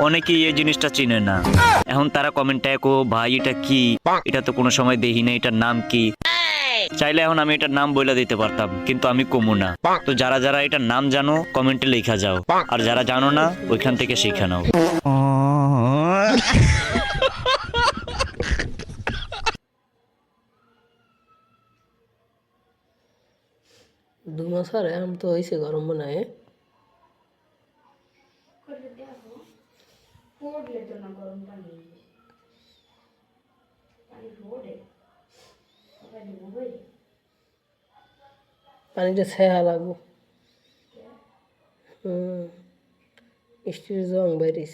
অনেকেই এই জিনিসটা চিনে না। এখন তারা কমেন্টে কো ভাই এটা কি, এটা তো কোনো সময় দেখি না, এটার নাম কি। চাইলে এখন আমি এটার নাম বলে দিতে পারতাম, কিন্তু আমি কমু না। তো যারা যারা এটার নাম জানো কমেন্টে লেখা যাও, আর যারা জানো না ওইখান থেকে শিখে নাও। দু মাস আর আম তো হয়েছে গরম মনে হয়। পানিটা ছেঁড়া লাগবো। মিষ্টির জং বাইরিস।